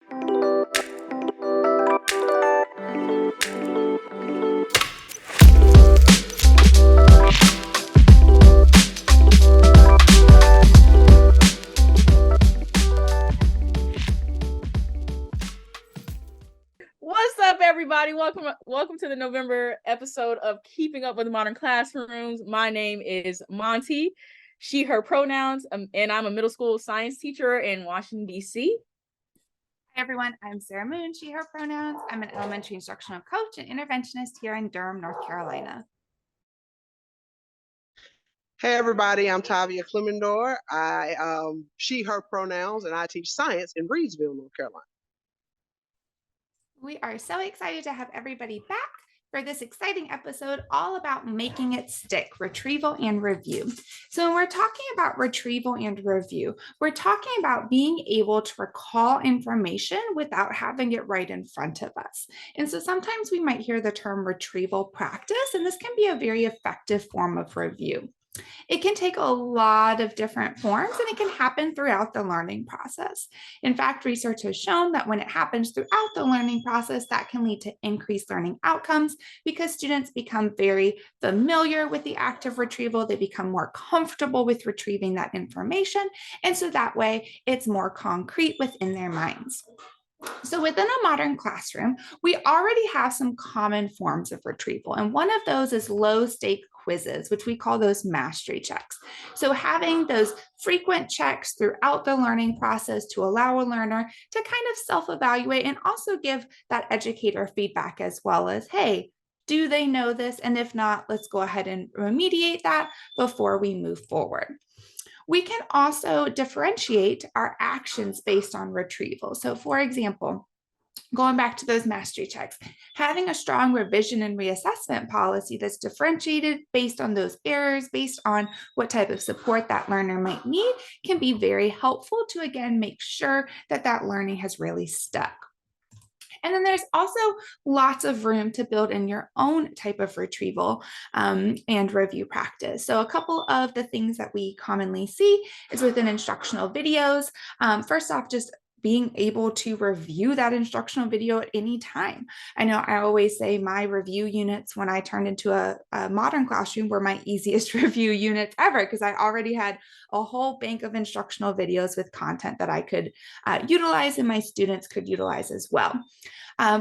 What's up, everybody? Welcome to the November episode of Keeping Up with Modern Classrooms. My name is Monte, she, her pronouns, and I'm a middle school science teacher in Washington, D.C. Hi, everyone. I'm Sarah Moon, she, her pronouns. I'm an elementary instructional coach and interventionist here in Durham, North Carolina. Hey, everybody. I'm Tavia. I she, her pronouns, and I teach science in Retrieval, North Carolina. We are so excited to have everybody back for this exciting episode all about making it stick, retrieval and review. So when we're talking about retrieval and review, we're talking about being able to recall information without having it right in front of us. And so sometimes we might hear the term retrieval practice, and this can be a very effective form of review. It can take a lot of different forms, and it can happen throughout the learning process. In fact, research has shown that when it happens throughout the learning process, that can lead to increased learning outcomes because students become very familiar with the act of retrieval. They become more comfortable with retrieving that information. And so that way it's more concrete within their minds. So within a modern classroom, we already have some common forms of retrieval. And one of those is low stake quizzes, which we call those mastery checks. So having those frequent checks throughout the learning process to allow a learner to kind of self-evaluate and also give that educator feedback as well as, hey, do they know this? And if not, let's go ahead and remediate that before we move forward. We can also differentiate our actions based on retrieval. So for example, going back to those mastery checks, having a strong revision and reassessment policy that's differentiated based on those errors, based on what type of support that learner might need, can be very helpful to, again, make sure that that learning has really stuck. And then there's also lots of room to build in your own type of retrieval and review practice. So a couple of the things that we commonly see is within instructional videos. First off, just being able to review that instructional video at any time. I know I always say my review units when I turned into a modern classroom were my easiest review units ever because I already had a whole bank of instructional videos with content that I could utilize and my students could utilize as well.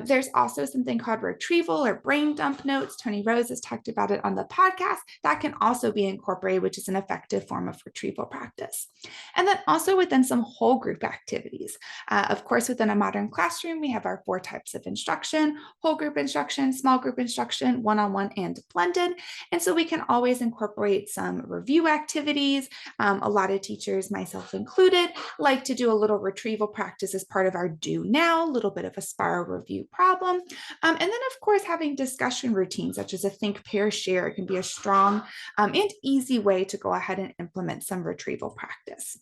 There's also something called retrieval or brain dump notes. Tony Rose has talked about it on the podcast. That can also be incorporated, which is an effective form of retrieval practice. And then also within some whole group activities. Of course, within a modern classroom, we have our 4 types of instruction: whole group instruction, small group instruction, one-on-one, and blended. And so we can always incorporate some review activities. A lot of teachers, myself included, like to do a little retrieval practice as part of our do now, a little bit of a spiral review problem. And then, of course, having discussion routines, such as a think, pair, share, can be a strong and easy way to go ahead and implement some retrieval practice.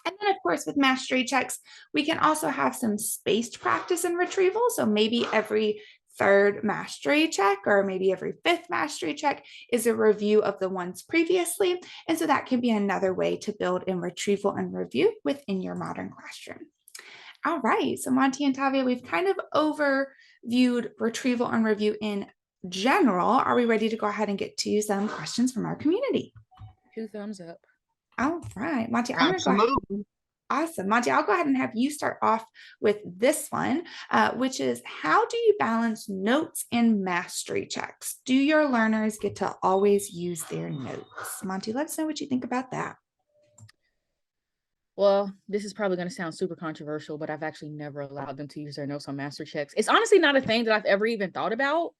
And then, of course, with mastery checks, we can also have some spaced practice and retrieval. So maybe every 3rd mastery check or maybe every 5th mastery check is a review of the ones previously. And so that can be another way to build in retrieval and review within your modern classroom. All right, so Monte and Tavia, we've kind of overviewed retrieval and review in general. Are we ready to go ahead and get to some questions from our community? 2 thumbs up. All right, Monte, I'm going to Absolutely. go ahead. Awesome. Monte, I'll go ahead and have you start off with this one, which is, how do you balance notes and mastery checks? Do your learners get to always use their notes? Monte, let us know what you think about that. Well, this is probably going to sound super controversial, but I've actually never allowed them to use their notes on master checks. It's honestly not a thing that I've ever even thought about.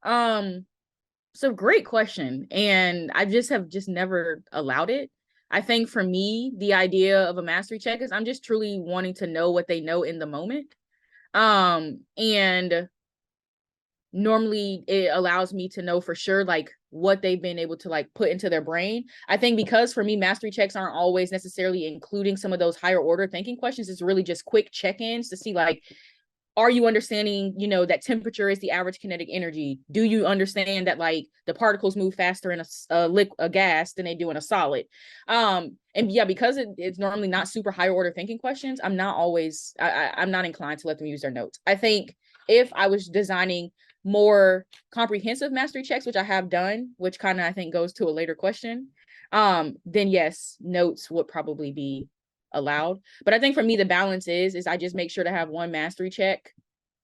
So great question. And I have never allowed it. I think for me, the idea of a mastery check is I'm just truly wanting to know what they know in the moment. And normally it allows me to know for sure, like, what they've been able to like put into their brain. I think because for me, mastery checks aren't always necessarily including some of those higher order thinking questions. It's really just quick check-ins to see like, are you understanding, that temperature is the average kinetic energy? Do you understand that like the particles move faster in a gas than they do in a solid? And yeah, because it's normally not super higher order thinking questions, I'm not inclined to let them use their notes. I think if I was designing more comprehensive mastery checks, which I have done, which kind of I think goes to a later question, then yes, notes would probably be allowed. But I think for me, the balance is I just make sure to have one mastery check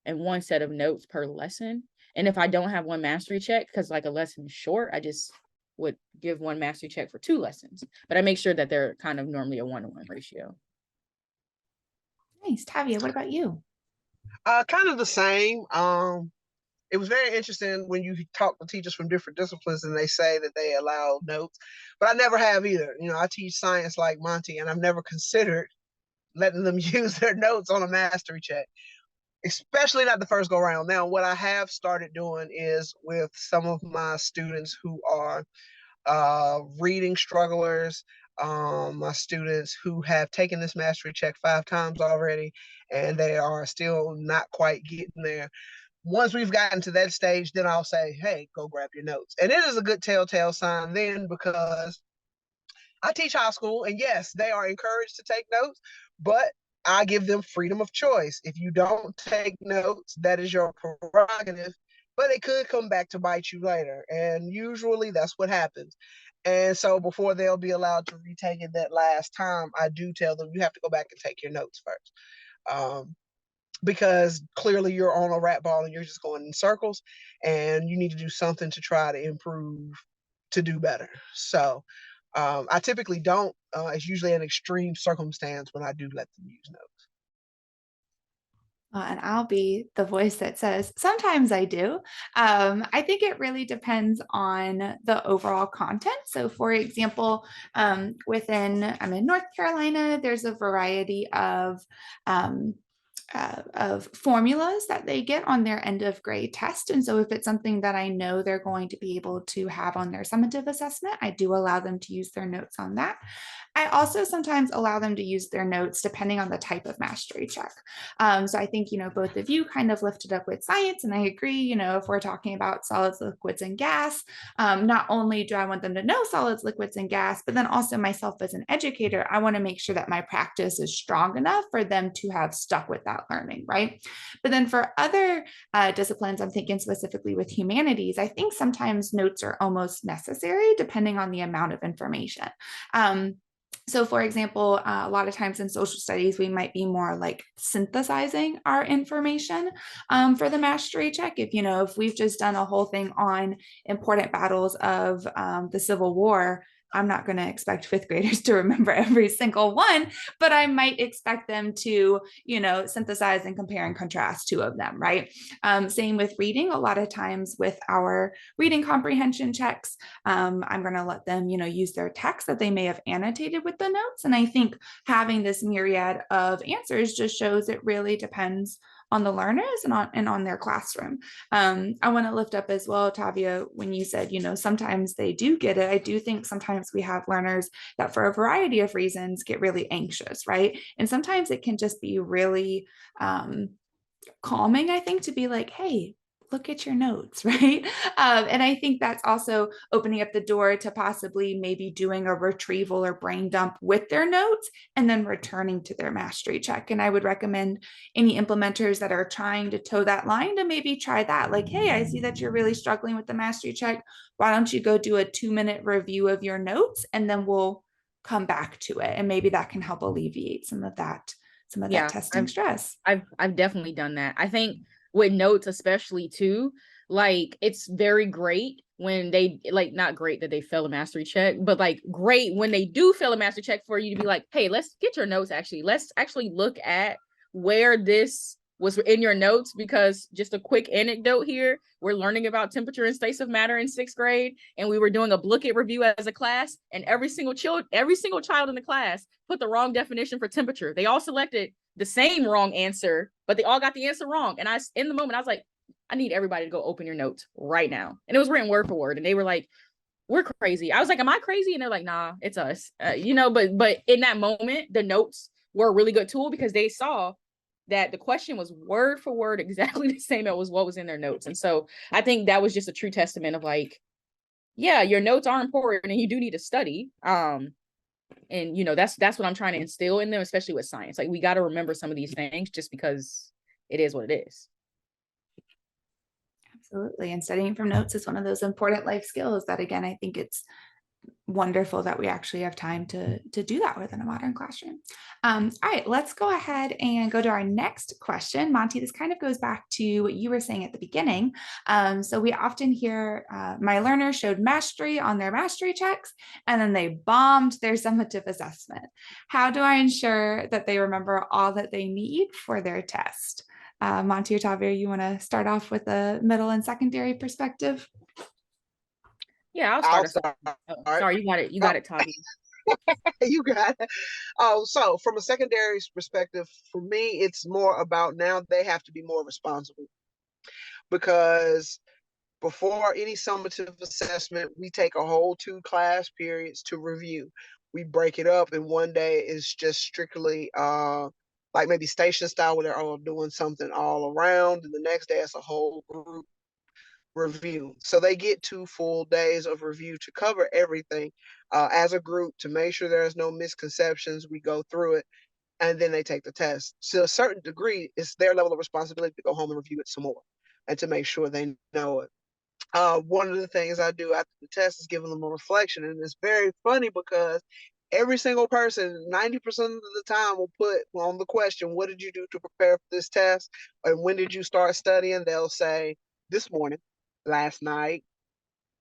and one set of notes per lesson. And if I don't have one mastery check, because like a lesson is short, I just would give one mastery check for 2 lessons. But I make sure that they're kind of normally a 1-to-1 ratio. Nice. Tavia, what about you? Kind of the same. It was very interesting when you talk to teachers from different disciplines and they say that they allow notes, but I never have either. I teach science like Monte, and I've never considered letting them use their notes on a mastery check, especially not the first go round. Now, what I have started doing is with some of my students who are reading strugglers, my students who have taken this mastery check 5 times already, and they are still not quite getting there. Once we've gotten to that stage, then I'll say, hey, go grab your notes. And it is a good telltale sign then, because I teach high school, and yes, they are encouraged to take notes, but I give them freedom of choice. If you don't take notes, that is your prerogative, but it could come back to bite you later. And usually that's what happens. And so before they'll be allowed to retake it that last time, I do tell them, you have to go back and take your notes first. Because clearly you're on a rat ball and you're just going in circles, and you need to do something to try to improve, to do better. So I typically don't. It's usually an extreme circumstance when I do let them use notes. And I'll be the voice that says, sometimes I do. I think it really depends on the overall content. So for example, I'm in North Carolina, there's a variety of formulas that they get on their end of grade test. And so if it's something that I know they're going to be able to have on their summative assessment, I do allow them to use their notes on that. I also sometimes allow them to use their notes depending on the type of mastery check. So I think, both of you kind of lifted up with science, and I agree, if we're talking about solids, liquids, and gas, not only do I want them to know solids, liquids, and gas, but then also myself as an educator, I want to make sure that my practice is strong enough for them to have stuck with that learning, right? But then for other disciplines, I'm thinking specifically with humanities, I think sometimes notes are almost necessary depending on the amount of information. So for example, a lot of times in social studies, we might be more like synthesizing our information for the mastery check. If we've just done a whole thing on important battles of the Civil War, I'm not going to expect 5th graders to remember every single one, but I might expect them to, synthesize and compare and contrast 2 of them, right? Same with reading. A lot of times with our reading comprehension checks, I'm going to let them, use their text that they may have annotated with the notes. And I think having this myriad of answers just shows it really depends on the learners and on their classroom. I want to lift up as well, Tavia, when you said, sometimes they do get it. I do think sometimes we have learners that for a variety of reasons get really anxious, right? And sometimes it can just be really calming, I think, to be like, hey, look at your notes, right? And I think that's also opening up the door to possibly maybe doing a retrieval or brain dump with their notes and then returning to their mastery check. And I would recommend any implementers that are trying to toe that line to maybe try that. Like, hey, I see that you're really struggling with the mastery check. Why don't you go do a 2-minute review of your notes, and then we'll come back to it. And maybe that can help alleviate some of that testing stress. I've definitely done that. I think with notes especially too, like it's very great when they not great that they fail a mastery check, but like great when they do fail a mastery check for you to be like, hey, let's get your notes. Let's actually look at where this was in your notes, because just a quick anecdote here, we're learning about temperature and states of matter in 6th grade, and we were doing a booklet review as a class, and every single child in the class put the wrong definition for temperature. They all selected the same wrong answer, but they all got the answer wrong. And in the moment, I was like, I need everybody to go open your notes right now. And it was written word for word. And they were like, we're crazy. I was like, am I crazy? And they're like, nah, it's us. But in that moment, the notes were a really good tool, because they saw that the question was word for word exactly the same as what was in their notes. And so I think that was just a true testament of like, yeah, your notes are important and you do need to study. And that's what I'm trying to instill in them, especially with science. Like, we got to remember some of these things just because it is what it is. Absolutely. And studying from notes is one of those important life skills that, again, I think it's wonderful that we actually have time to do that within a modern classroom. All right, let's go ahead and go to our next question. Monte, this kind of goes back to what you were saying at the beginning. So we often hear my learners showed mastery on their mastery checks, and then they bombed their summative assessment. How do I ensure that they remember all that they need for their test? Monte or Tavia, you want to start off with a middle and secondary perspective? Yeah, I'll I'll start. start. Sorry, you got it, Tavia. You got it. So from a secondary perspective, for me, it's more about now they have to be more responsible, because before any summative assessment, we take a whole 2 class periods to review. We break it up, and one day is just strictly like maybe station style, where they're all doing something all around, and the next day it's a whole group review. So they get 2 full days of review to cover everything as a group, to make sure there's no misconceptions. We go through it, and then they take the test. To a certain degree, it's their level of responsibility to go home and review it some more and to make sure they know it. One of the things I do after the test is giving them a reflection. And it's very funny because every single person, 90% of the time, will put on the question, what did you do to prepare for this test? And when did you start studying? They'll say, this morning, last night,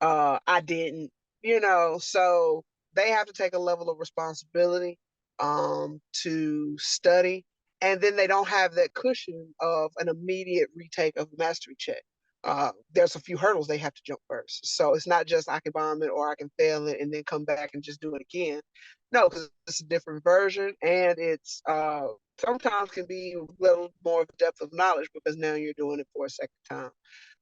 I didn't, so they have to take a level of responsibility to study. And then they don't have that cushion of an immediate retake of the mastery check. There's a few hurdles they have to jump first. So it's not just I can bomb it or I can fail it and then come back and just do it again. No, because it's a different version, and it's sometimes can be a little more depth of knowledge because now you're doing it for a second time.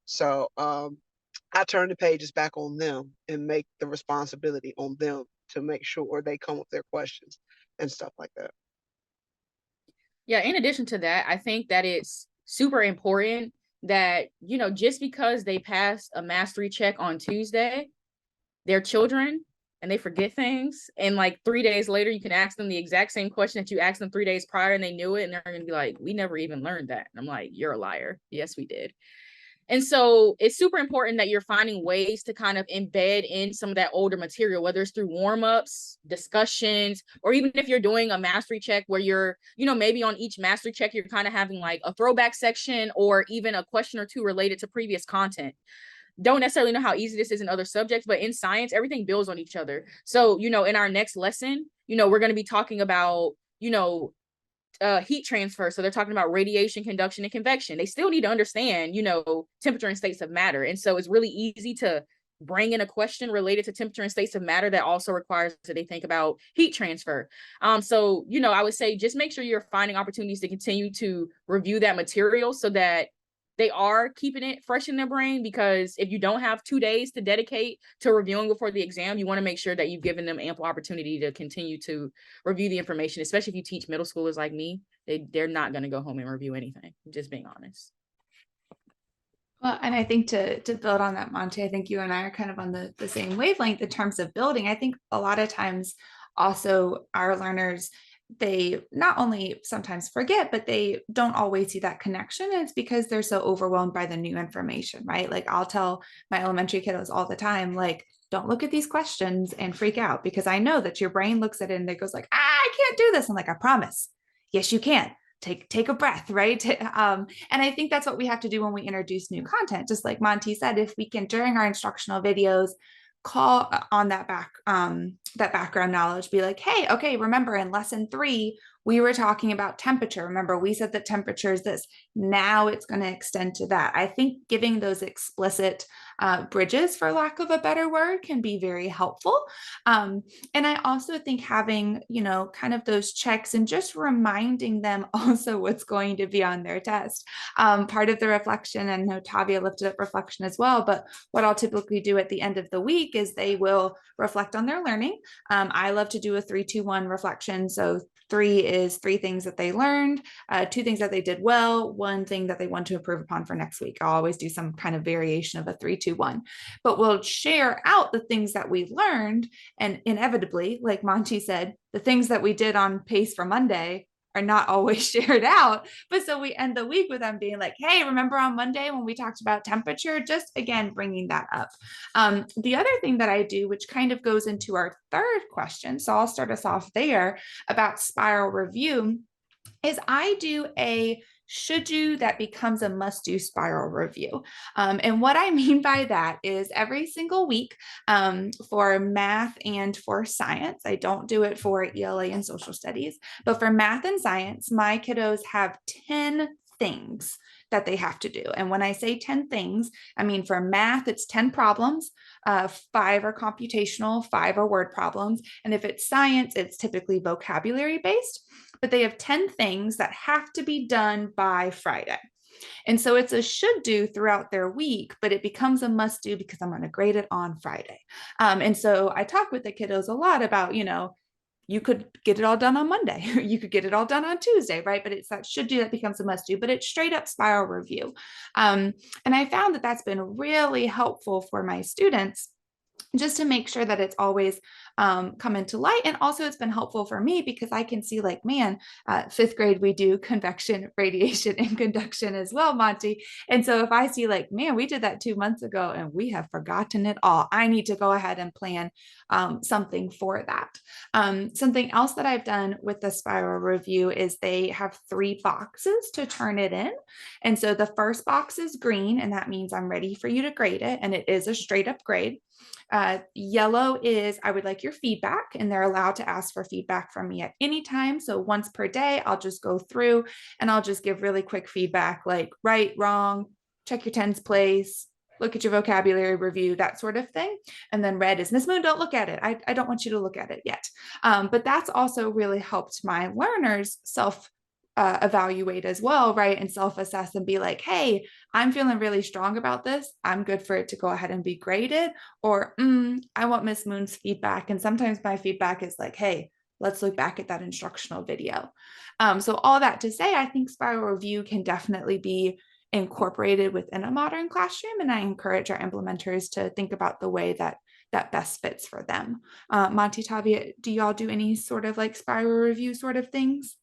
So I turn the pages back on them and make the responsibility on them to make sure they come with their questions and stuff like that. Yeah, in addition to that, I think that it's super important that, just because they passed a mastery check on Tuesday, they're children and they forget things. And like 3 days later, you can ask them the exact same question that you asked them 3 days prior and they knew it. And they're going to be like, we never even learned that. And I'm like, you're a liar. Yes, we did. And so it's super important that you're finding ways to kind of embed in some of that older material, whether it's through warm-ups, discussions, or even if you're doing a mastery check where you're, maybe on each mastery check, you're kind of having like a throwback section or even a question or two related to previous content. Don't necessarily know how easy this is in other subjects, but in science, everything builds on each other. So, in our next lesson, we're going to be talking about, heat transfer. So they're talking about radiation, conduction, and convection. They still need to understand, temperature and states of matter. And so it's really easy to bring in a question related to temperature and states of matter that also requires that they think about heat transfer. So, I would say just make sure you're finding opportunities to continue to review that material so that they are keeping it fresh in their brain, because if you don't have 2 days to dedicate to reviewing before the exam, you want to make sure that you've given them ample opportunity to continue to review the information, especially if you teach middle schoolers like me. They're not going to go home and review anything, just being honest. Well, and I think to build on that, Monte, I think you and I are kind of on the same wavelength in terms of building. I think a lot of times also our learners, they not only sometimes forget, but they don't always see that connection. And it's because they're so overwhelmed by the new information, right? Like I'll tell my elementary kiddos all the time, like, don't look at these questions and freak out, because I know that your brain looks at it and it goes like, I can't do this. I'm like, I promise. Yes, you can. Take a breath, right? And I think that's what we have to do when we introduce new content. Just like Monte said, if we can, during our instructional videos, call on that background knowledge, be like, hey, okay, remember in lesson 3, we were talking about temperature. Remember, we said that temperature is this. Now it's going to extend to that. I think giving those explicit bridges, for lack of a better word, can be very helpful. And I also think having, kind of those checks and just reminding them also what's going to be on their test. Part of the reflection, and I know Tavia lifted up reflection as well, but what I'll typically do at the end of the week is they will reflect on their learning. I love to do a 3-2-1 reflection. So 3 is 3 things that they learned, 2 things that they did well, 1 thing that they want to improve upon for next week. I'll always do some kind of variation of a 3-2-1, but we'll share out the things that we learned. And inevitably, like Monte said, the things that we did on pace for Monday are not always shared out. But so we end the week with them being like, hey, remember on Monday when we talked about temperature? Just again, bringing that up. The other thing that I do, which kind of goes into our third question, so I'll start us off there about spiral review, is I do a should do that becomes a must do spiral review. And what I mean by that is every single week for math and for science, I don't do it for ELA and social studies, but for math and science, my kiddos have 10 things that they have to do. And when I say 10 things, I mean for math, it's 10 problems, 5 are computational, 5 are word problems. And if it's science, it's typically vocabulary based, but they have 10 things that have to be done by Friday. And so it's a should do throughout their week, but it becomes a must do because I'm going to grade it on Friday. And so I talk with the kiddos a lot about, you could get it all done on Monday. You could get it all done on Tuesday, right? But it's that should do that becomes a must do, but it's straight up spiral review. And I found that that's been really helpful for my students, just to make sure that it's always come into light. And also it's been helpful for me because I can see like, man, 5th grade, we do convection, radiation, and conduction as well, Monte. And so if I see like, man, we did that 2 months ago and we have forgotten it all, I need to go ahead and plan something for that. Something else that I've done with the spiral review is they have 3 boxes to turn it in. And so the first box is green, and that means I'm ready for you to grade it. And it is a straight up grade. Yellow is I would like your feedback, and they're allowed to ask for feedback from me at any time. So once per day, I'll just go through and I'll just give really quick feedback like right, wrong, check your tens place, look at your vocabulary review, that sort of thing. And then red is Miss Moon, don't look at it. I don't want you to look at it yet. But that's also really helped my learners evaluate as well, right? And self-assess and be like, hey, I'm feeling really strong about this. I'm good for it to go ahead and be graded, or I want Miss Moon's feedback. And sometimes my feedback is like, hey, let's look back at that instructional video. So all that to say, I think spiral review can definitely be incorporated within a modern classroom. And I encourage our implementers to think about the way that best fits for them. Monte, Tavia, do y'all do any sort of like spiral review sort of things?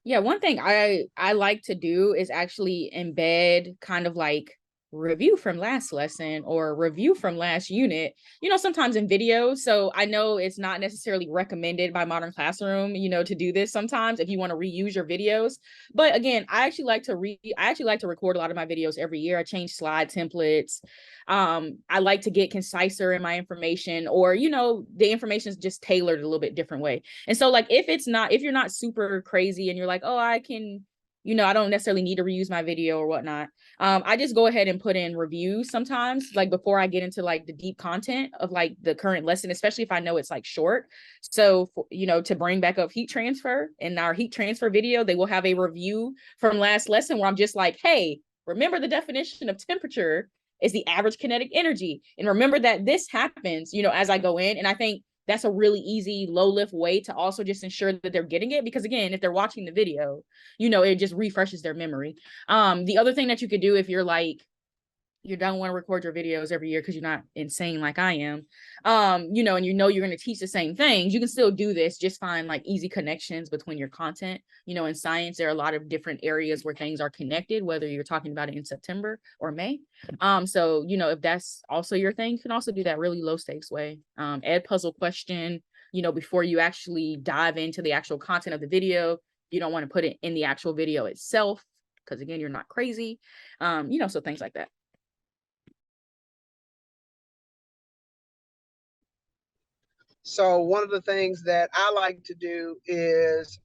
Yeah, one thing I like to do is actually embed kind of like review from last lesson or review from last unit, sometimes in videos. So I know it's not necessarily recommended by Modern Classroom, to do this sometimes if you want to reuse your videos. But again, I actually like to record a lot of my videos every year. I change slide templates. I like to get conciser in my information, or the information is just tailored a little bit different way. And so like if you're not super crazy and you're like, oh, I can, I don't necessarily need to reuse my video or whatnot. I just go ahead and put in reviews sometimes, like before I get into like the deep content of like the current lesson, especially if I know it's like short. So, to bring back up heat transfer, in our heat transfer video, they will have a review from last lesson where I'm just like, hey, remember the definition of temperature is the average kinetic energy. And remember that this happens, as I go in. And I think that's a really easy low lift way to also just ensure that they're getting it. Because again, if they're watching the video, it just refreshes their memory. The other thing that you could do if you're like, you don't want to record your videos every year because you're not insane like I am, and you're going to teach the same things, you can still do this. Just find like easy connections between your content. In science, there are a lot of different areas where things are connected, whether you're talking about it in September or May. So, if that's also your thing, you can also do that really low stakes way. Add puzzle question, before you actually dive into the actual content of the video. You don't want to put it in the actual video itself because again, you're not crazy. So things like that. So one of the things that I like to do is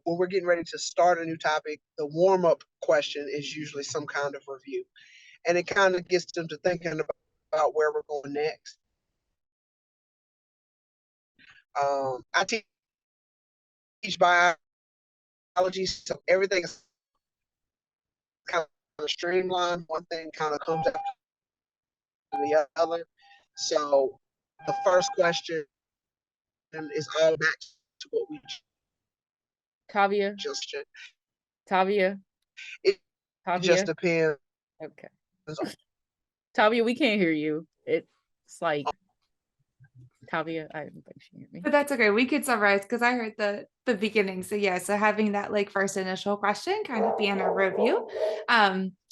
when we're getting ready to start a new topic, the warm-up question is usually some kind of review. And it kind of gets them to thinking about where we're going next. I teach biology, so everything is kind of streamlined. One thing kind of comes after the other. So the first question is all back to what we Tavia, just Tavia, it just Tavia. depends. Okay. Tavia, we can't hear you. It's like Tavia, I don't think she hear me. But that's okay. We could summarize because I heard the beginning. So yeah, so having that like first initial question kind of being a review.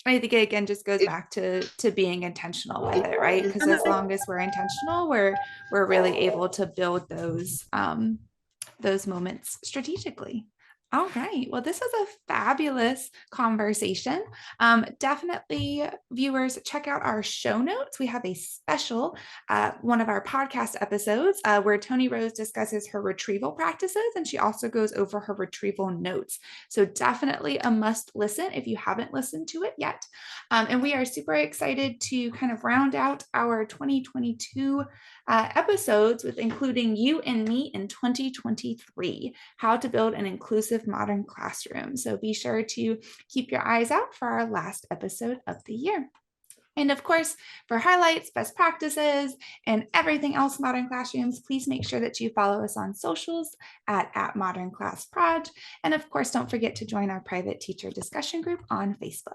I think it again just goes back to being intentional with it, right? Because as long as we're intentional, we're really able to build those moments strategically. All right. Well, this was a fabulous conversation. Definitely, viewers, check out our show notes. We have a special one of our podcast episodes where Tony Rose discusses her retrieval practices, and she also goes over her retrieval notes. So definitely a must listen if you haven't listened to it yet. And we are super excited to kind of round out our 2022 episodes with including you and me in 2023, how to build an inclusive modern classroom. So be sure to keep your eyes out for our last episode of the year. And of course, for highlights, best practices, and everything else Modern Classrooms, please make sure that you follow us on socials at Modern Class Proj. And of course, don't forget to join our private teacher discussion group on Facebook.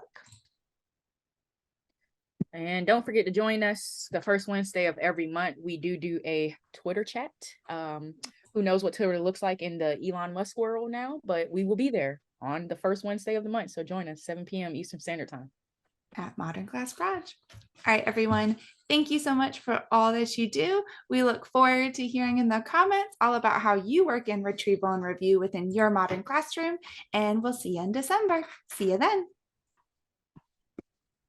And don't forget to join us the first Wednesday of every month. We do a Twitter chat. Who knows what Twitter looks like in the Elon Musk world now, but we will be there on the first Wednesday of the month. So join us 7 p.m. Eastern Standard Time. At Modern Class Proj. All right, everyone. Thank you so much for all that you do. We look forward to hearing in the comments all about how you work in retrieval and review within your modern classroom. And we'll see you in December. See you then.